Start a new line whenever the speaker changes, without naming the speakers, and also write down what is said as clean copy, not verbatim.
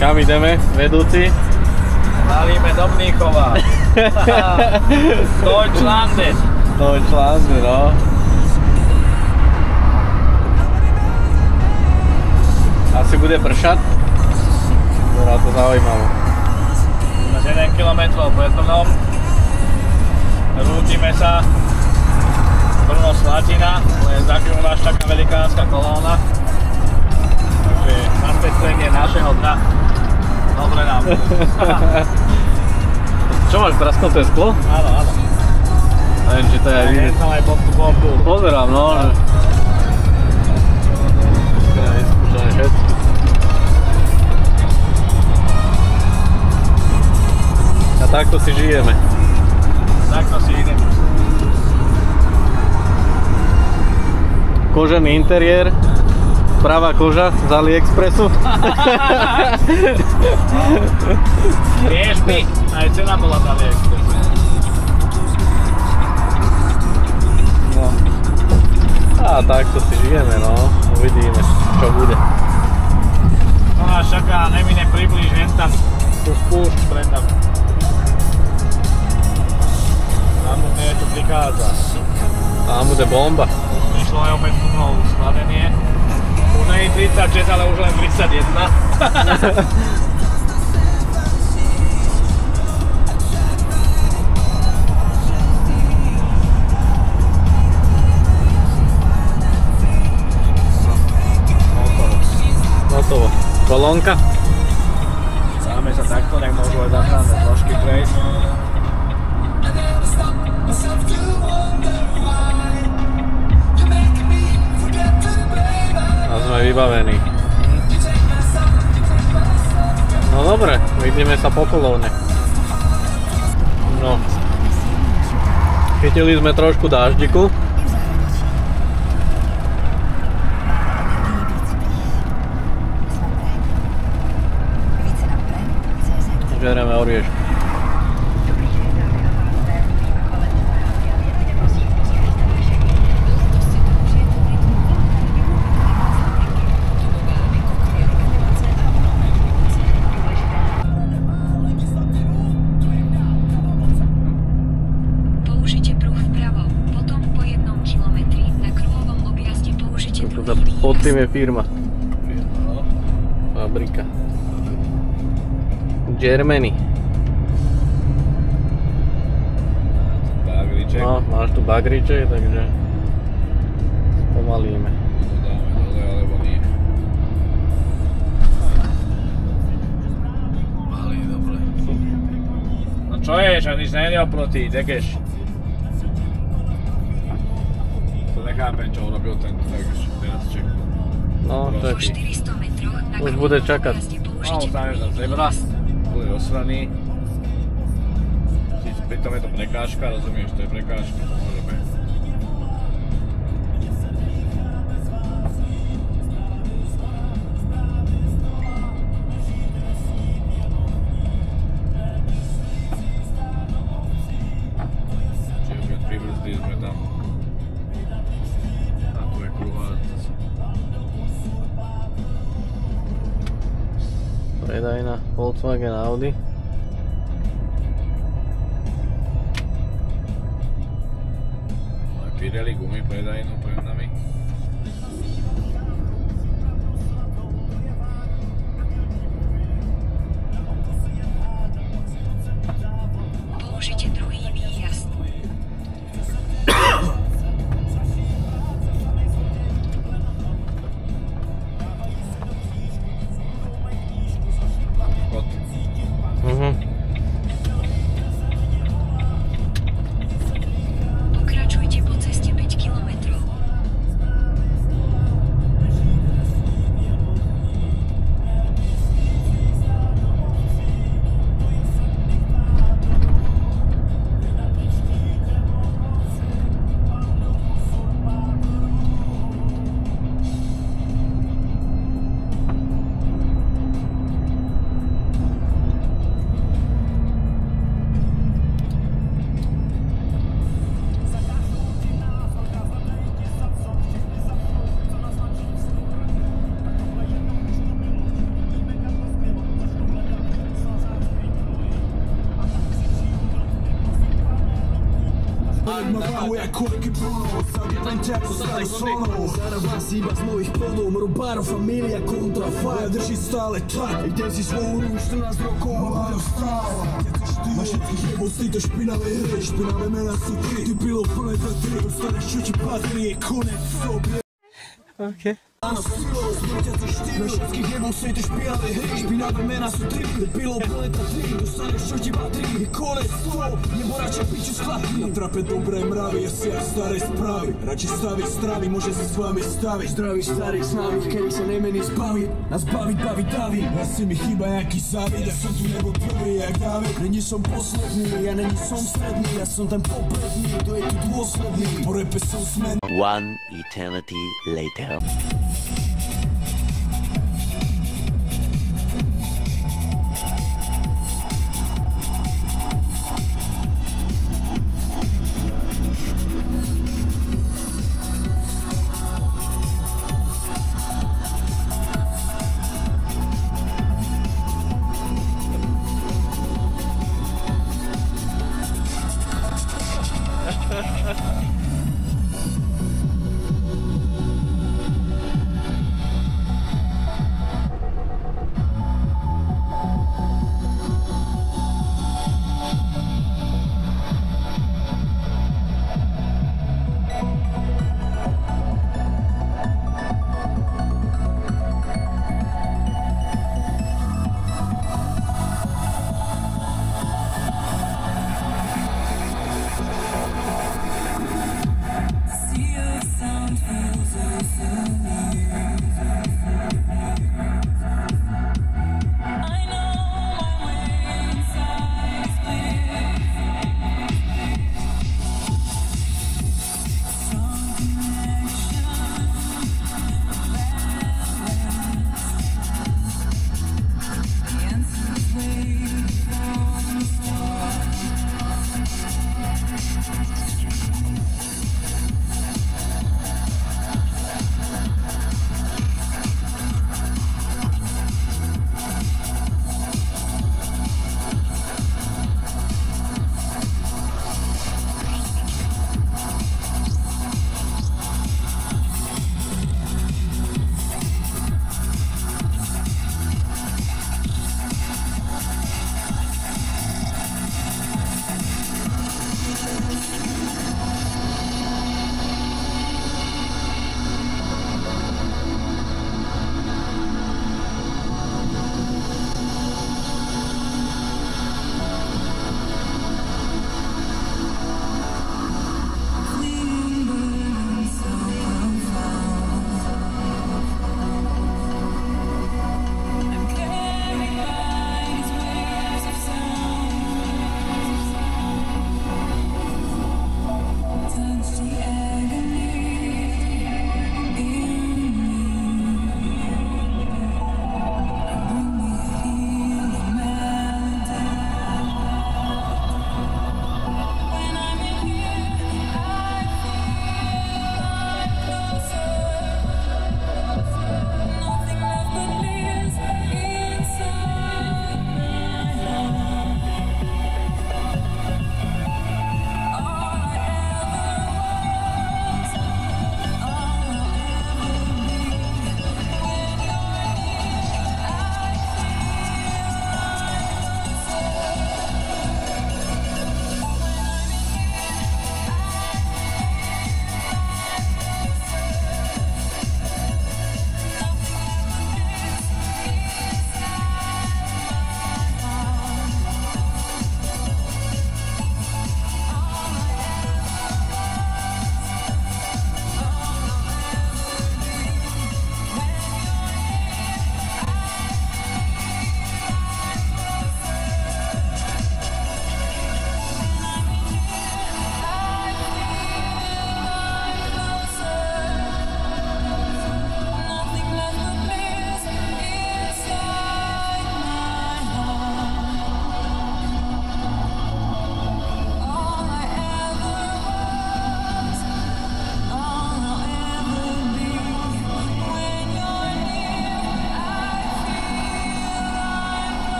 Kam ideme, vedúci?
Valíme do Mníchova. Deutschlande.
Deutschlande, no. Asi bude pršať? Ktorá to zaujímavé.
Sme 7 km pred Brnom. Rútime sa Brno-Slatina, len za chvíľu nás čaká velikánska kolóna. Takže naspäť našeho dňa. Dobre nám.
Čo máš, prasknuté sklo?
Áno, áno.
Neviem, či to je aj vidieť.
Tam aj pod tú bombu.
Pozerám, no. Vyskúšané všetky. A takto si žijeme.
Takto si ideme.
Kožený interiér. Pravá koža z AliExpressu.
Vieš mi, aj cena bola z AliExpressu.
No. A takto si žijeme, no. Uvidíme, čo bude.
No nás čaká, nemine priblíž, jen tam tú spúšť pred nami. Tam už niečo prichádza.
Tam bude bomba.
Išlo aj opäť mnou skladenie. Už nie je 36, ale už len 31.
Hotovo. Kolónka.
Dáme sa takto, nech môžu aj záchranné zložky prejsť.
A sme vybavení. No dobre, vidíme sa po kolóne. No. Chytili sme trošku dáždiku. Žereme oriešky.
Použite pruh vpravo, potom po 1 kilometri na kruhovom objazde použite druhý
Pod tým je
výjazd.
firma. Fabrika. Germany.
Bagriček.
No, máš tu bagriček, takže spomalíme.
To dáme dole, alebo nie. Mali, dobre. No čo ješ, a nič nejde oproti, dekeš. To nechápem, čo urobil ten dekeš, teraz čeku.
No,
Po
čakaj.
400 metroch na
Už bude
kruhovom
čakať.
objazde
No,
použite
tam je
druhý
tam zebra.
výjazd.
Boli osraní. Pritom je to prekážka, rozumieš, to je prekážka, to môže byť. Čiže keď pribrzdí sme tam. A tu je kruhár.
Predajná Volkswagen Audi.
Pirelli gumy predajnú pred nami.
Použite druhý výjazd.
Chod.
Pokračujte po ceste 5 kilometrov.
Mało jak korki płoną, zabiegam cię po starą stroną. Zaraz iba z moich plodov, Robaro, familia, kontra fight. Drži stále tlak, kde si svou hru 14 rokov a Baro stále. Na všetkých jebol z tejto špinavej hry, špinavé mená sú tri. Ty bylo plné tatry, dostaneš čo ti patrí, je konec v sobě.
Okay.
Áno, silou, smrťací štýl. Na všetkých jebol z tejto špinavej hry, špinavé mená sú tri. Ty bylo plné tatry, dostaneš čo ti patrí, je konec v sobě. Nebo radšej piču skladky. Na trape dobré mravy, ja si aj staré správy. Radšej staviť stravy, môže si s vami staviť. Zdravý starých známych, ktorých sa nemení zbaviť. Nás baviť, David. Asi mi chýba jaký závid, ja som tu nebol prvý jak David. Není som posledný, ja není som stredný, ja som ten popredný, to je tu dôsledný. Po repe som smen.
One eternity later.